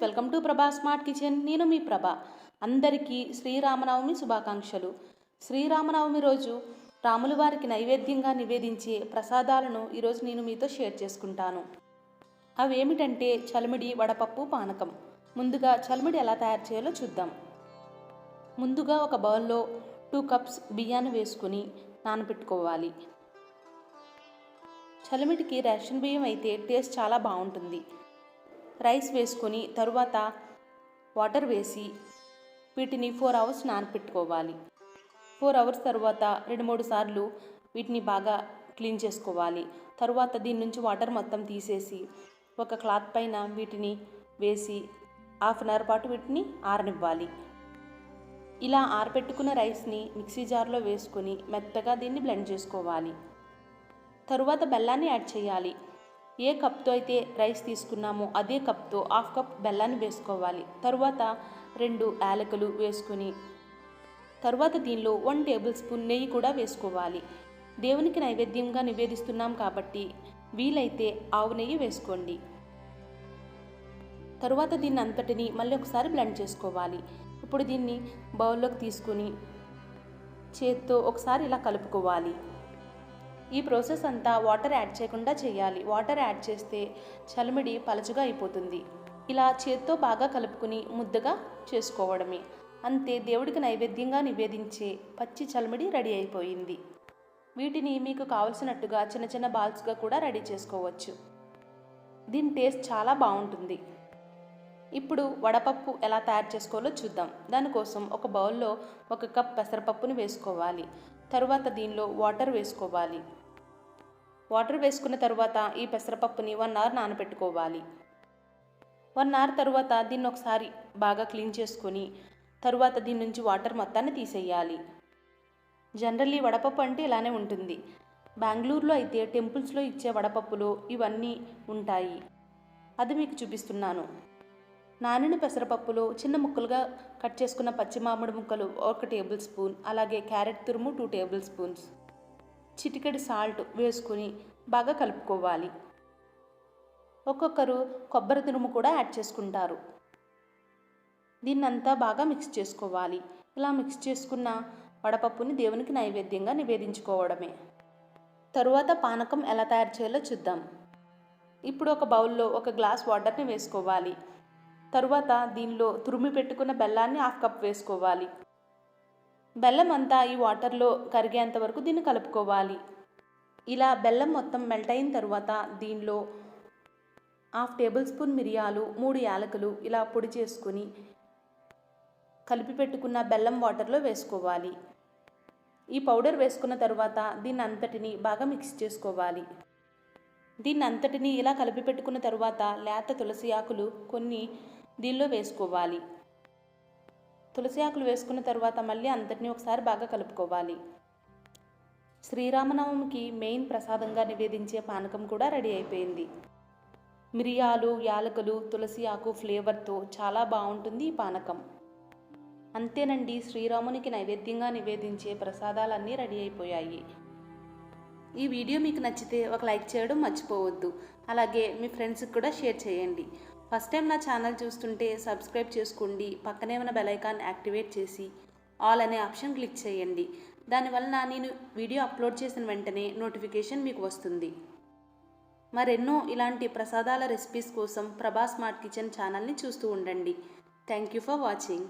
Welcome to ప్రభా smart kitchen. నేను మీ ప్రభా. అందరికీ శ్రీరామనవమి శుభాకాంక్షలు. శ్రీరామనవమి రోజు రాముల వారికి నైవేద్యంగా నివేదించే ప్రసాదాలను ఈరోజు నేను మీతో షేర్ చేసుకుంటాను. అవేమిటంటే చలిమిడి, వడపప్పు, పానకం. ముందుగా చలిమిడి ఎలా తయారు చేయాలో చూద్దాం. ముందుగా ఒక బౌల్లో 2 కప్స్ బియ్యాన్ని వేసుకుని నానబెట్టుకోవాలి. చలిమిడికి రేషన్ బియ్యం అయితే టేస్ట్ చాలా బాగుంటుంది. రైస్ వేసుకొని తరువాత వాటర్ వేసి వీటిని 4 అవర్స్ నానపెట్టుకోవాలి. 4 అవర్స్ తర్వాత 2-3 సార్లు వీటిని బాగా క్లీన్ చేసుకోవాలి. తరువాత దీని నుంచి వాటర్ మొత్తం తీసేసి ఒక క్లాత్ పైన వీటిని వేసి 1/2 అవర్ పాటు వీటిని ఆరనివ్వాలి. ఇలా ఆరబెట్టుకున్న రైస్ని మిక్సీ జార్లో వేసుకొని మెత్తగా దీన్ని బ్లెండ్ చేసుకోవాలి. తరువాత బెల్లాన్ని యాడ్ చేయాలి. ఏ కప్తో అయితే రైస్ తీసుకున్నామో అదే కప్తో 1/2 కప్ బెల్లాన్ని వేసుకోవాలి. తరువాత 2 యాలకులు వేసుకుని తరువాత దీనిలో 1 టేబుల్ స్పూన్ నెయ్యి కూడా వేసుకోవాలి. దేవునికి నైవేద్యంగా నివేదిస్తున్నాం కాబట్టి వీలైతే ఆవు నెయ్యి వేసుకోండి. తరువాత దీన్ని అంతటిని మళ్ళీ ఒకసారి బ్లెండ్ చేసుకోవాలి. ఇప్పుడు దీన్ని బౌల్లోకి తీసుకుని చేత్తో ఒకసారి ఇలా కలుపుకోవాలి. ఈ ప్రాసెస్ అంతా వాటర్ యాడ్ చేయకుండా చేయాలి. వాటర్ యాడ్ చేస్తే చలిమిడి పలచగా అయిపోతుంది. ఇలా చేత్తో బాగా కలుపుకుని ముద్దగా చేసుకోవడమే. అంతే, దేవుడికి నైవేద్యంగా నివేదించే పచ్చి చలిమిడి రెడీ అయిపోయింది. వీటిని మీకు కావలసినట్టుగా చిన్న చిన్న బాల్స్గా కూడా రెడీ చేసుకోవచ్చు. దీని టేస్ట్ చాలా బాగుంటుంది. ఇప్పుడు వడపప్పు ఎలా తయారు చేసుకోవాలో చూద్దాం. దానికోసం ఒక బౌల్లో 1 కప్ పెసరపప్పుని వేసుకోవాలి. తరువాత దీనిలో వాటర్ వేసుకోవాలి. వాటర్ వేసుకున్న తర్వాత ఈ పెసరపప్పుని 1 అవర్ నానబెట్టుకోవాలి. 1 అవర్ తర్వాత దీన్ని ఒకసారి బాగా క్లీన్ చేసుకొని తరువాత దీని నుంచి వాటర్ మొత్తాన్ని తీసేయాలి. జనరల్లీ వడపప్పు అంటే ఇలానే ఉంటుంది. బెంగళూరులో అయితే టెంపుల్స్లో ఇచ్చే వడపప్పులో ఇవన్నీ ఉంటాయి. అది మీకు చూపిస్తున్నాను. నానిన పెసరపప్పులో చిన్న ముక్కలుగా కట్ చేసుకున్న పచ్చి మామిడి ముక్కలు 1 టేబుల్ స్పూన్, అలాగే క్యారెట్ తురుము 2 టేబుల్ స్పూన్స్, చిటికెడు సాల్ట్ వేసుకుని బాగా కలుపుకోవాలి. ఒక్కొక్కరు కొబ్బరి తురుము కూడా యాడ్ చేసుకుంటారు. దీన్నంతా బాగా మిక్స్ చేసుకోవాలి. ఇలా మిక్స్ చేసుకున్న వడపప్పుని దేవునికి నైవేద్యంగా నివేదించుకోవడమే. తరువాత పానకం ఎలా తయారు చేయాలో చూద్దాం. ఇప్పుడు ఒక బౌల్లో 1 గ్లాస్ వాటర్ని వేసుకోవాలి. తరువాత దీనిలో తురిమి పెట్టుకున్న బెల్లాన్ని 1/2 కప్ వేసుకోవాలి. బెల్లం అంతా ఈ వాటర్లో కరిగేంత వరకు దీన్ని కలుపుకోవాలి. ఇలా బెల్లం మొత్తం మెల్ట్ అయిన తర్వాత దీనిలో 1/2 టేబుల్ స్పూన్ మిరియాలు, 3 యాలకులు ఇలా పొడి చేసుకుని కలిపి పెట్టుకున్న బెల్లం వాటర్లో వేసుకోవాలి. ఈ పౌడర్ వేసుకున్న తర్వాత దీన్ని అంతటిని బాగా మిక్స్ చేసుకోవాలి. దీన్ని అంతటిని ఇలా కలిపి పెట్టుకున్న తర్వాత లేత తులసి ఆకులు కొన్ని దీనిలో వేసుకోవాలి. తులసి ఆకులు వేసుకున్న తర్వాత మళ్ళీ అంతటిని ఒకసారి బాగా కలుపుకోవాలి. శ్రీరామనవమికి మెయిన్ ప్రసాదంగా నివేదించే పానకం కూడా రెడీ అయిపోయింది. మిరియాలు, యాలకులు, తులసి ఆకు ఫ్లేవర్తో చాలా బాగుంటుంది ఈ పానకం. అంతేనండి, శ్రీరామునికి నైవేద్యంగా నివేదించే ప్రసాదాలన్నీ రెడీ అయిపోయాయి. ఈ వీడియో మీకు నచ్చితే ఒక లైక్ చేయడం మర్చిపోవద్దు. అలాగే మీ ఫ్రెండ్స్కి కూడా షేర్ చేయండి. ఫస్ట్ టైం నా ఛానల్ చూస్తుంటే సబ్స్క్రైబ్ చేసుకోండి. పక్కనే ఉన్న బెల్ ఐకాన్ యాక్టివేట్ చేసి ఆల్ అనే ఆప్షన్ క్లిక్ చేయండి. దానివల్ల నేను వీడియో అప్లోడ్ చేసిన వెంటనే నోటిఫికేషన్ మీకు వస్తుంది. మరెన్నో ఇలాంటి ప్రసాదాల రెసిపీస్ కోసం ప్రభా స్మార్ట్ కిచెన్ ఛానల్ని చూస్తూ ఉండండి. Thank you for watching.